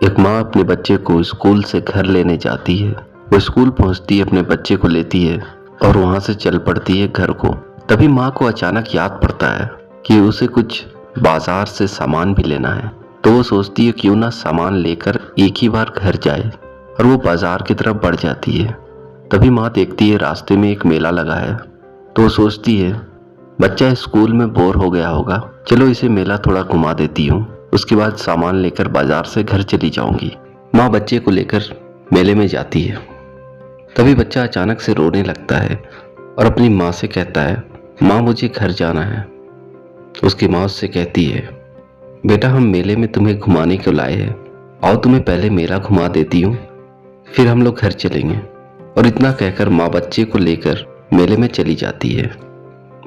एक माँ अपने बच्चे को स्कूल से घर लेने जाती है। वो स्कूल पहुंचती है, अपने बच्चे को लेती है और वहां से चल पड़ती है घर को। तभी माँ को अचानक याद पड़ता है कि उसे कुछ बाजार से सामान भी लेना है। तो वो सोचती है क्यों ना सामान लेकर एक ही बार घर जाए और वो बाजार की तरफ बढ़ जाती है। तभी माँ देखती है रास्ते में एक मेला लगा है। तो वो सोचती है बच्चा स्कूल में बोर हो गया होगा, चलो इसे मेला थोड़ा घुमा देती हूँ, उसके बाद सामान लेकर बाजार से घर चली जाऊंगी। माँ बच्चे को लेकर मेले में जाती है। तभी बच्चा अचानक से रोने लगता है और अपनी माँ से कहता है माँ मुझे घर जाना है। उसकी माँ उससे कहती है बेटा हम मेले में तुम्हें घुमाने क्यों लाए हैं, आओ तुम्हें पहले मेला घुमा देती हूँ, फिर हम लोग घर चलेंगे। और इतना कहकर माँ बच्चे को लेकर मेले में चली जाती है।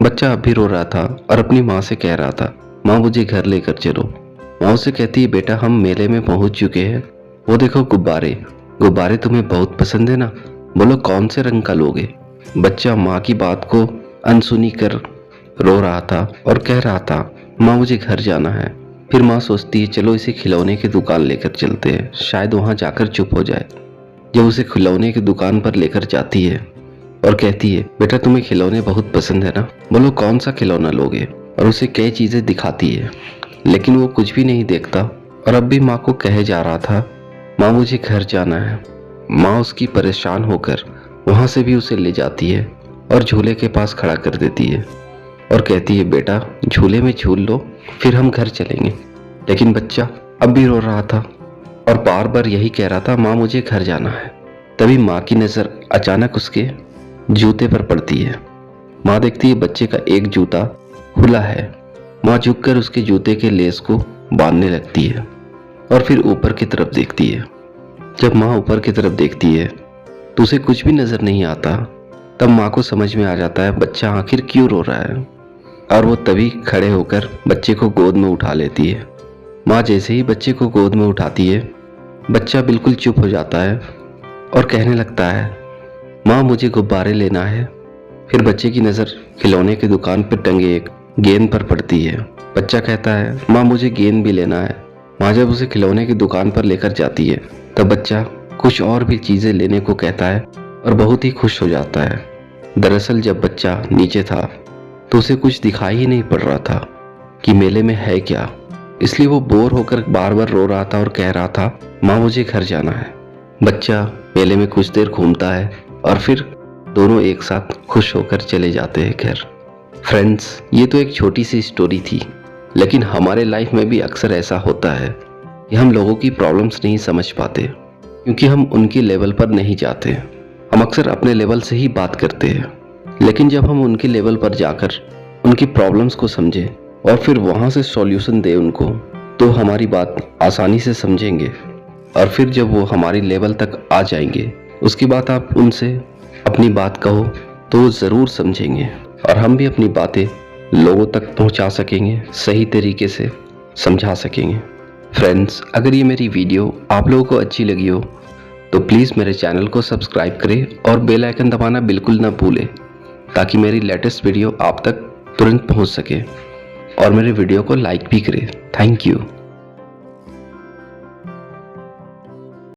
बच्चा अब भी रो रहा था और अपनी माँ से कह रहा था माँ मुझे घर लेकर चलो। माँ उसे कहती है बेटा हम मेले में पहुंच चुके हैं, वो देखो गुब्बारे, गुब्बारे तुम्हें बहुत पसंद है ना, बोलो कौन से रंग का लोगे। बच्चा माँ की बात को अनसुनी कर रो रहा था और कह रहा था माँ मुझे घर जाना है। फिर माँ सोचती है चलो इसे खिलौने की दुकान लेकर चलते हैं, शायद वहाँ जाकर चुप हो जाए। जब उसे खिलौने की दुकान पर लेकर जाती है और कहती है बेटा तुम्हें खिलौने बहुत पसंद है ना, बोलो कौन सा खिलौना लोगे। और उसे कई चीजें दिखाती है लेकिन वो कुछ भी नहीं देखता और अब भी माँ को कहे जा रहा था माँ मुझे घर जाना है। माँ उसकी परेशान होकर वहाँ से भी उसे ले जाती है और झूले के पास खड़ा कर देती है और कहती है बेटा झूले में झूल लो फिर हम घर चलेंगे। लेकिन बच्चा अब भी रो रहा था और बार बार यही कह रहा था माँ मुझे घर जाना है। तभी माँ की नज़र अचानक उसके जूते पर पड़ती है। माँ देखती है बच्चे का एक जूता खुला है। माँ झुककर उसके जूते के लेस को बांधने लगती है और फिर ऊपर की तरफ देखती है। जब माँ ऊपर की तरफ देखती है तो उसे कुछ भी नजर नहीं आता। तब माँ को समझ में आ जाता है बच्चा आखिर क्यों रो रहा है और वो तभी खड़े होकर बच्चे को गोद में उठा लेती है। माँ जैसे ही बच्चे को गोद में उठाती है बच्चा बिल्कुल चुप हो जाता है और कहने लगता है माँ मुझे गुब्बारे लेना है। फिर बच्चे की नज़र खिलौने की दुकान पर टंगे एक गेंद पर पड़ती है। बच्चा कहता है माँ मुझे गेंद भी लेना है। माँ जब उसे खिलौने की दुकान पर लेकर जाती है तब बच्चा कुछ और भी चीज़ें लेने को कहता है और बहुत ही खुश हो जाता है। दरअसल जब बच्चा नीचे था तो उसे कुछ दिखाई ही नहीं पड़ रहा था कि मेले में है क्या, इसलिए वो बोर होकर बार बार रो रहा था और कह रहा था माँ मुझे घर जाना है। बच्चा मेले में कुछ देर घूमता है और फिर दोनों एक साथ खुश होकर चले जाते हैं घर। फ्रेंड्स ये तो एक छोटी सी स्टोरी थी, लेकिन हमारे लाइफ में भी अक्सर ऐसा होता है कि हम लोगों की प्रॉब्लम्स नहीं समझ पाते क्योंकि हम उनके लेवल पर नहीं जाते। हम अक्सर अपने लेवल से ही बात करते हैं, लेकिन जब हम उनके लेवल पर जाकर उनकी प्रॉब्लम्स को समझें और फिर वहाँ से सॉल्यूशन दें उनको, तो हमारी बात आसानी से समझेंगे। और फिर जब वो हमारी लेवल तक आ जाएंगे उसके बाद आप उनसे अपनी बात कहो तो वो ज़रूर समझेंगे और हम भी अपनी बातें लोगों तक पहुंचा सकेंगे, सही तरीके से समझा सकेंगे। फ्रेंड्स अगर ये मेरी वीडियो आप लोगों को अच्छी लगी हो तो प्लीज़ मेरे चैनल को सब्सक्राइब करें और बेल आइकन दबाना बिल्कुल ना भूलें ताकि मेरी लेटेस्ट वीडियो आप तक तुरंत पहुंच सके और मेरे वीडियो को लाइक भी करें। Thank you.